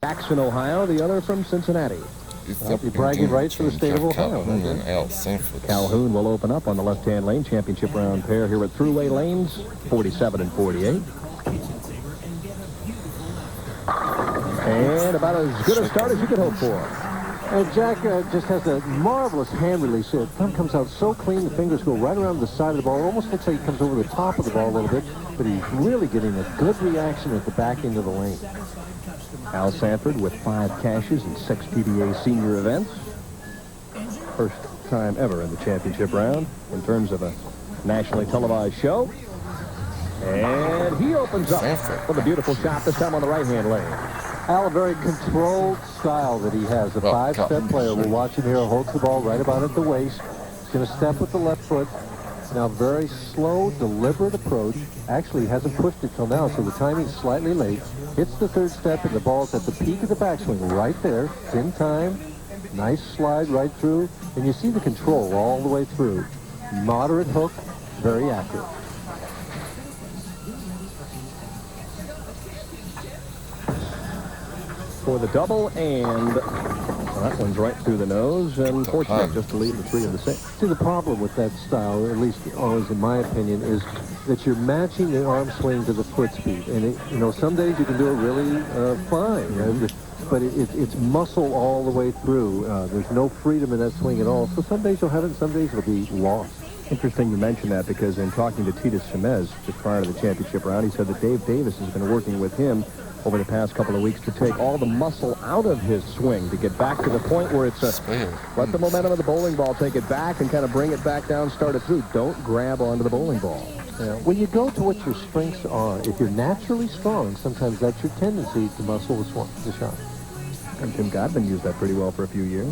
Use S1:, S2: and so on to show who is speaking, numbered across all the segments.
S1: Jackson, Ohio, the other from Cincinnati.
S2: You're bragging rights for the state of Ohio.
S1: Calhoun will open up on the left-hand lane. Championship round pair here at Thruway Lanes, 47 and 48. And about as good a start as you could hope for.
S3: Jack just has a marvelous hand release. The thumb comes out so clean, the fingers go right around the side of the ball. It almost looks like he comes over the top of the ball a little bit, but he's really getting a good reaction at the back end of the lane.
S1: Al Sanford with 5 cashes and 6 PBA senior events. First time ever in the championship round in terms of a nationally televised show. And he opens up with a beautiful shot, this time on the right-hand lane.
S3: Al, a very controlled style that he has. A 5-step player. We're watching here, holds the ball right about at the waist. He's going to step with the left foot. Now, very slow, deliberate approach. Actually, hasn't pushed it till now, so the timing's slightly late. Hits the 3rd step, and the ball's at the peak of the backswing right there. It's in time. Nice slide right through. And you see the control all the way through. Moderate hook, very accurate.
S1: For the double, and that one's right through the nose, and fortunate just to leave the 3 of the 6.
S3: See, the problem with that style, at least always in my opinion, is that you're matching the arm swing to the foot speed. And, some days you can do it really fine, but it's muscle all the way through. There's no freedom in that swing at all. So some days you'll have it, and some days it'll be lost.
S1: Interesting you mention that, because in talking to Titus Semez just prior to the championship round, he said that Dave Davis has been working with him over the past couple of weeks to take all the muscle out of his swing to get back to the point where it's let the momentum of the bowling ball take it back and kind of bring it back down, start it through. Don't grab onto the bowling ball.
S3: Yeah. When you go to what your strengths are, if you're naturally strong, sometimes that's your tendency to muscle the shot.
S1: And Tim Godwin used that pretty well for a few years.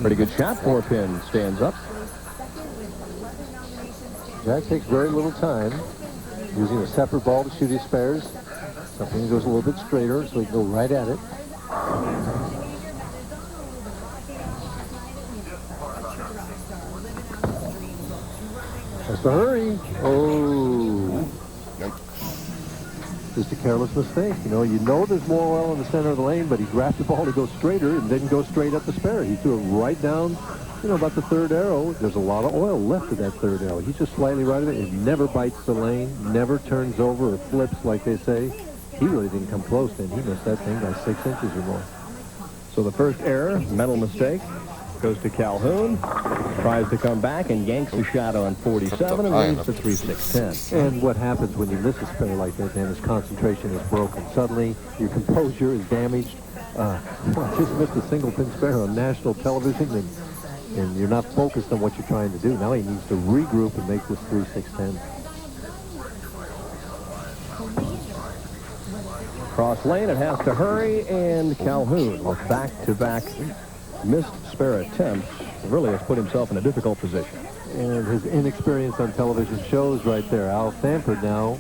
S1: Pretty good shot. 4 pin stands up.
S3: Jack takes very little time, using a separate ball to shoot his spares. Something that goes a little bit straighter, so he can go right at it. Has to hurry. Oh. Just a careless mistake. You know there's more oil in the center of the lane, but he grabbed the ball to go straighter and didn't go straight up the spare. He threw it right down, about the 3rd arrow. There's a lot of oil left of that 3rd arrow. He's just slightly right of it. It never bites the lane, never turns over or flips like they say. He really didn't come close then. He missed that thing by 6 inches or more.
S1: So the first error, mental mistake, goes to Calhoun. Tries to come back and yanks the shot on 47 and leaves the 3-6-10.
S3: And what happens when you miss a spare like that, then his concentration is broken. Suddenly, your composure is damaged. Just missed a single pin spare on national television, and you're not focused on what you're trying to do. Now he needs to regroup and make this 3-6-10.
S1: Cross lane, it has to hurry, and Calhoun with back-to-back missed spare attempts really has put himself in a difficult position.
S3: And his inexperience on television shows right there. Al Sanford now,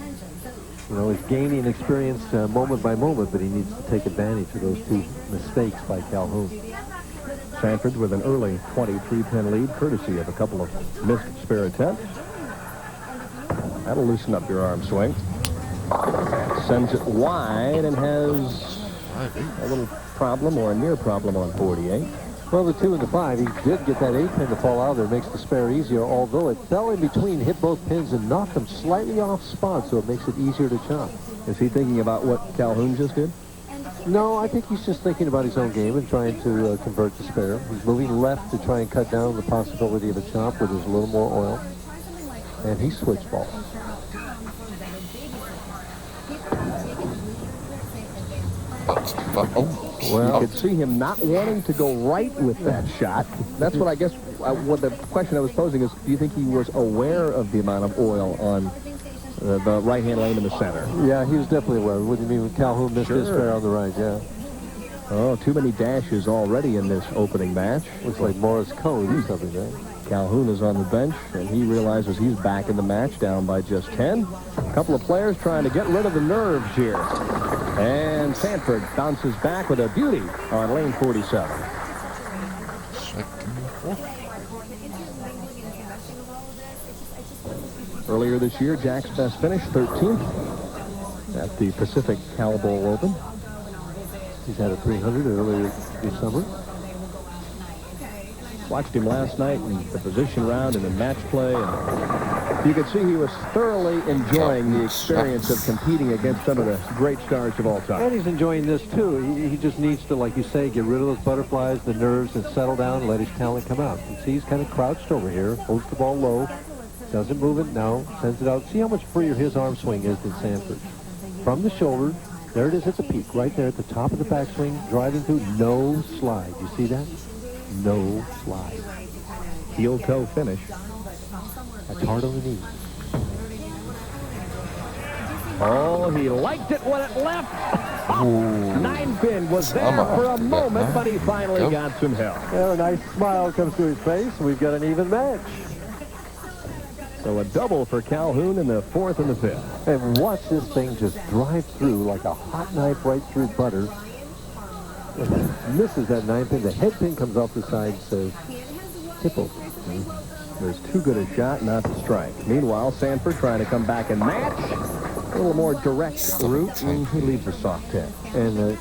S3: is gaining experience moment by moment, but he needs to take advantage of those 2 mistakes by Calhoun.
S1: Sanford with an early 23-pin lead, courtesy of a couple of missed spare attempts. That'll loosen up your arm swing. Sends it wide and has a little problem or a near problem on 48.
S3: Well, the 2 and the 5, he did get that 8 pin to fall out there. Makes the spare easier, although it fell in between, hit both pins, and knocked them slightly off spot, so it makes it easier to chop.
S1: Is he thinking about what Calhoun just did?
S3: No, I think he's just thinking about his own game and trying to convert the spare. He's moving left to try and cut down the possibility of a chop where there's a little more oil. And he switched balls.
S1: Well, I could see him not wanting to go right with that shot. That's what I guess, what the question I was posing is, do you think he was aware of the amount of oil on the right-hand lane in the center?
S3: Yeah, he was definitely aware. What do you mean when Calhoun missed his spare on the right, yeah.
S1: Oh, too many dashes already in this opening match.
S3: Looks like Morris Code or something there.
S1: Calhoun is on the bench, and he realizes he's back in the match, down by just 10. A couple of players trying to get rid of the nerves here. And Sanford bounces back with a beauty on lane 47. Earlier this year, Jack's best finish, 13th at the Pacific Cal Bowl Open.
S3: He's had a 300 earlier this summer.
S1: Watched him last night in the position round and in match play, and you could see he was thoroughly enjoying the experience of competing against some of the great stars of all time.
S3: And he's enjoying this too. He just needs to, like you say, get rid of those butterflies, the nerves, and settle down and let his talent come out. You see he's kind of crouched over here, holds the ball low, doesn't move it now, sends it out. See how much freer his arm swing is than Sanford. From the shoulder, there it is at the peak, right there at the top of the backswing, driving through, no slide. You see that? No slide.
S1: Heel toe finish.
S3: That's hard on the knee.
S1: Oh, he liked it when it left. Nine pin was there for a moment, but he finally got some help.
S3: Yeah, a nice smile comes to his face. We've got an even match.
S1: So a double for Calhoun in the 4th and the 5th.
S3: And watch this thing just drive through like a hot knife right through butter. Misses that 9 pin. The head pin comes off the side and says, tip over.
S1: There's too good a shot not to strike. Meanwhile, Sanford trying to come back and match. A little more direct route, and he leaves a soft 10.
S3: And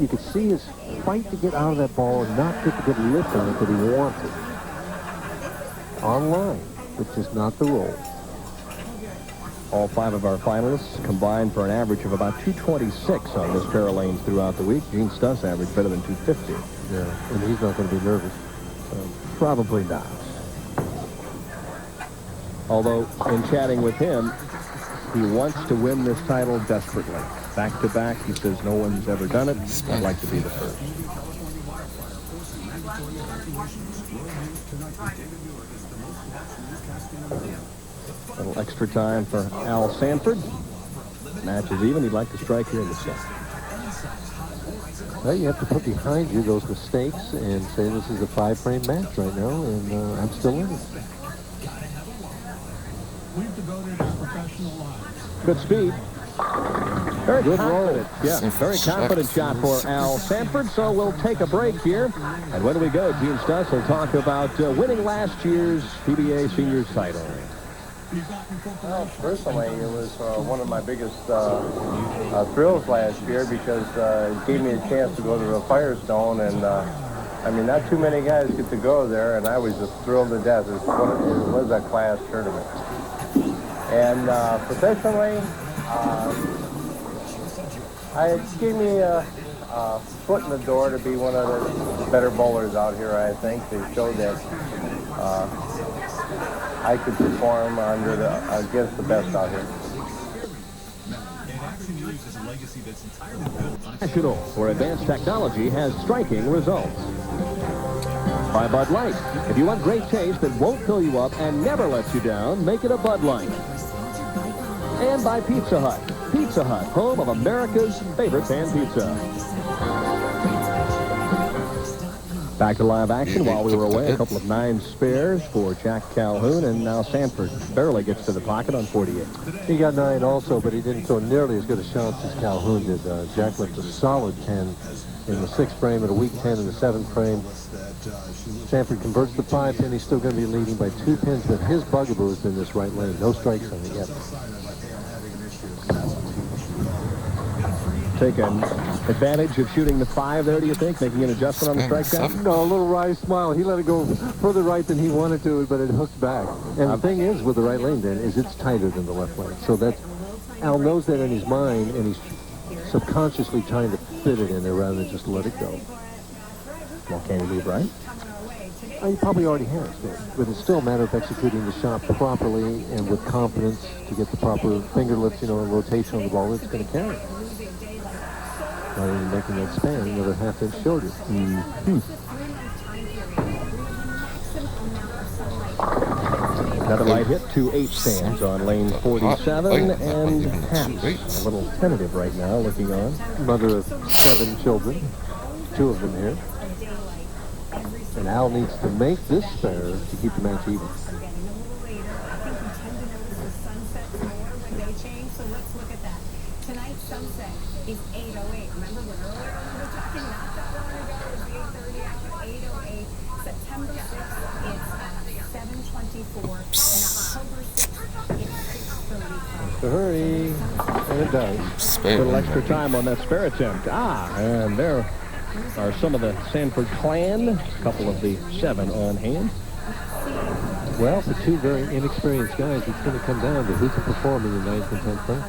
S3: you could see his fight to get out of that ball and not get the good lift on it that he wanted. On line, which is not the roll.
S1: All 5 of our finalists combined for an average of about 226 on this pair of lanes throughout the week. Gene Stuss averaged better than 250.
S3: Yeah, and he's not going to be nervous.
S1: Probably not. Although, in chatting with him, he wants to win this title desperately. Back-to-back, he says no one's ever done it. I'd like to be the first. A little extra time for Al Sanford. Match is even. He'd like to strike here in the 7th.
S3: Well, you have to put behind you those mistakes and say this is a 5-frame match right now, and I'm still in it.
S1: Good speed. Very
S3: good
S1: confident.
S3: roll.
S1: Yeah, very confident shot for Al Sanford. So we'll take a break here. And when we go, Gene Stuss will talk about winning last year's PBA Seniors title.
S4: Well, personally, it was one of my biggest thrills last year because it gave me a chance to go to the Firestone, and I mean, not too many guys get to go there, and I was just thrilled to death. It was a class tournament. And professionally, it gave me a foot in the door to be one of the better bowlers out here, I think. They showed that I could perform against the best out here.
S1: National, where advanced technology has striking results. By Bud Light. If you want great taste that won't fill you up and never lets you down, make it a Bud Light. And by Pizza Hut. Pizza Hut, home of America's favorite pan pizza. Back to live action while we were away. A couple of 9 spares for Jack Calhoun, and now Sanford barely gets to the pocket on 48.
S3: He got 9 also, but he didn't throw nearly as good a shot as Calhoun did. Jack left a solid 10 in the 6th frame and a weak 10 in the 7th frame. Sanford converts the 5 pin. He's still going to be leading by 2 pins, but his bugaboo has been this right lane. No strikes on it yet.
S1: Taken advantage of shooting the 5 there, do you think? Making an adjustment on the strike shot?
S3: No, a little wry smile. He let it go further right than he wanted to, but it hooked back. And the thing is with the right lane, then, is it's tighter than the left lane. So Al knows that in his mind, and he's subconsciously trying to fit it in there rather than just let it go.
S1: Well, can he leave right?
S3: He probably already has, but it's still a matter of executing the shot properly and with confidence to get the proper finger lifts, and rotation on the ball that's going to carry. Rather than making that span another half-inch shorter.
S1: Another light hit, 2-8 stands on lane 47, and Haps, a little tentative right now, looking on.
S3: Mother of 7 children, 2 of them here. And Al needs to make this spare to keep the match even.
S5: Tonight's sunset is 8:08. Remember when earlier we were talking not that long ago, it was 8:30 hour, 8:08. September 6th, it's 7:24. And October 6th, it's
S3: to hurry, and it does.
S1: A little extra time on that spare attempt. And there are some of the Sanford clan, a couple of the 7 on hand.
S3: Well, for 2 very inexperienced guys, it's going to come down to who can perform in the 9th and 10th frame.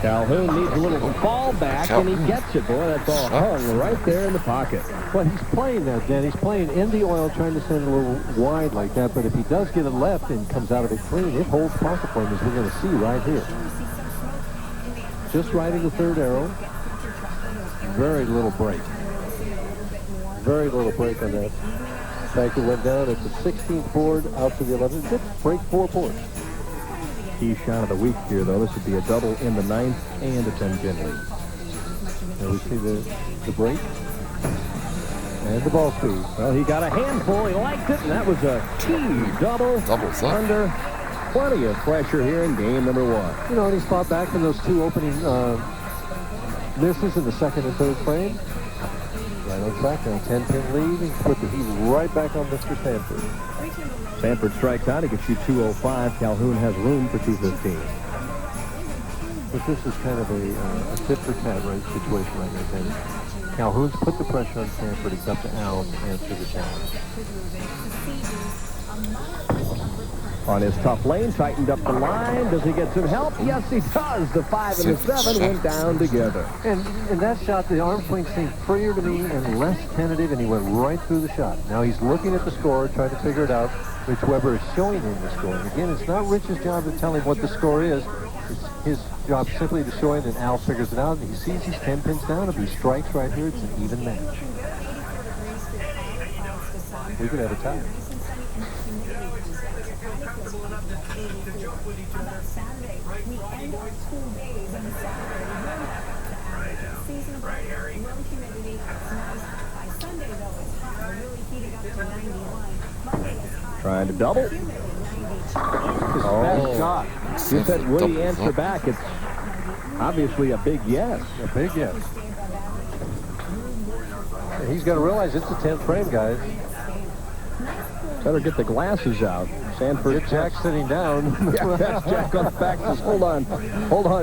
S1: Calhoun needs a little ball back, and he gets it. Boy, that ball hung right there in the pocket.
S3: Well, he's playing that, Dan. He's playing in the oil, trying to send it a little wide like that. But if he does get it left and comes out of it clean, it holds pocket for him, as we're going to see right here. Just right in the 3rd arrow. Very little break. Very little break on that. In fact, it went down at the 16th board, out to the 11th. Just break 4 boards.
S1: Key shot of the week here, though. This would be a double in the 9th and a 10-pin lead.
S3: There we see the break. And the ball speed.
S1: Well, he got a handful. He liked it, and that was a key double.
S2: Doubles up.
S1: Under plenty of pressure here in game number 1.
S3: You know, and he's fought back from those 2 opening misses in the 2nd and 3rd frame. Right on track now, 10-pin lead, and put the heat right back on Mr. Sanford.
S1: Sanford strikes out. He gets you 205. Calhoun has room for 215.
S3: But this is kind of a tit-for-tat right situation right now, Dan. Calhoun's put the pressure on Sanford. It's up to Al to answer the challenge.
S1: On his tough lane, tightened up the line. Does he get some help? Yes, he does. The 5 and the 7 went down together.
S3: And in that shot, the arm swing seemed freer to me and less tentative, and he went right through the shot. Now he's looking at the score, trying to figure it out. Rich Weber is showing him the score. And again, it's not Rich's job to tell him what the score is. It's his job simply to show him, and Al figures it out. And he sees he's 10 pins down. If he strikes right here, it's an even match. We could have a tie.
S1: Trying to double.
S3: Best shot.
S1: You said, would he answer back? It's obviously a big yes.
S3: A big yes. And he's got to realize it's the 10th frame, guys.
S1: Better get the glasses out. Sanford.
S3: Get Jack sitting down.
S1: Yeah, that's Jack on the back. Says, hold on,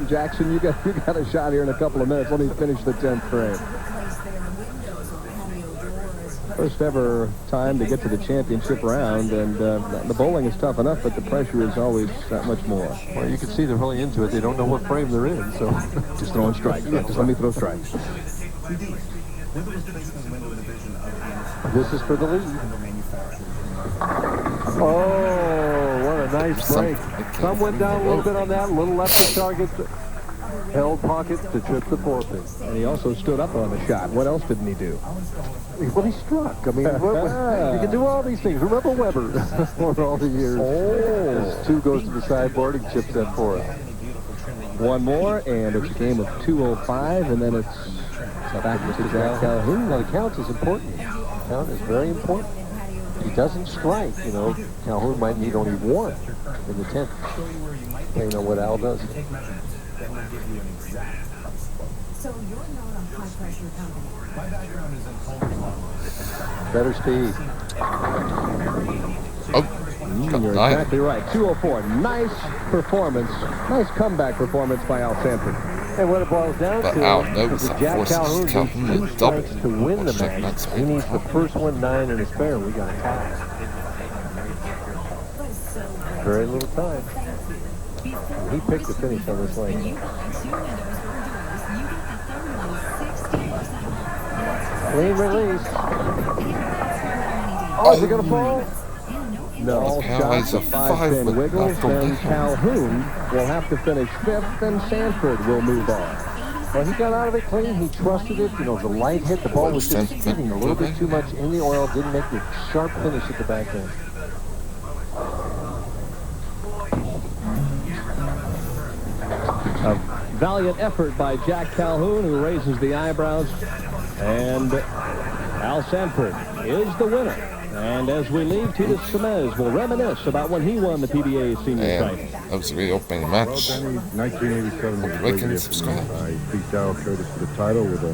S1: Jackson. You got a shot here in a couple of minutes. Let me finish the 10th frame. First ever time to get to the championship round, and the bowling is tough enough, but the pressure is always that much more.
S3: Well, you can see they're really into it. They don't know what frame they're in, so
S1: just throwing strikes. Yeah, just let me throw strikes.
S3: This is for the lead. Oh, what a nice break. Some went down a little bit on that, a little left of target. Held pocket to trip the 4-pin.
S1: And he also stood up on the shot. What else didn't he do?
S3: Well, he struck. I mean, you can do all these things. Remember Weber for all the years. As 2 goes to the sideboard, he chips that 4.
S1: One more, and it's a game of 205, and then it's back to Jack Calhoun.
S3: Now, the count is important. The count is very important. He doesn't strike, you know. Calhoun might need only 1 in the 10th. Depending on what Al does.
S5: So you're not a high-pressure company. My background is in
S3: Better speed.
S2: Oh,
S1: you're exactly right. 204. Nice performance. Nice comeback performance by Al Sanford.
S3: And what it boils down
S2: but
S3: to
S2: Al knows
S3: is
S2: that
S3: Jack
S2: forces
S3: Calhoun
S2: Calhoun
S3: needs 2
S2: to double.
S3: strikes to win the match. He needs the first one 9 and a spare. We got a tie. Very little time. He picked the finish on this lane. Clean release. Oh, is he going to fall?
S1: No. All shots of 5-pin wiggles, then Calhoun will have to finish 5th, and Sanford will move on.
S3: Well, he got out of it clean. He trusted it. You know, the light hit. The ball was just hitting a little bit too much in the oil. Didn't make the sharp finish at the back end.
S1: A valiant effort by Jack Calhoun, who raises the eyebrows. And Al Sanford is the winner. And as we leave, Titus Semez will reminisce about when he won the PBA senior title.
S2: That was a really opening match.
S6: Well, Danny, 1987 was a
S2: Like
S6: great
S2: and
S6: year for me.
S2: subscribe.
S6: I beat Darryl Curtis for the title with a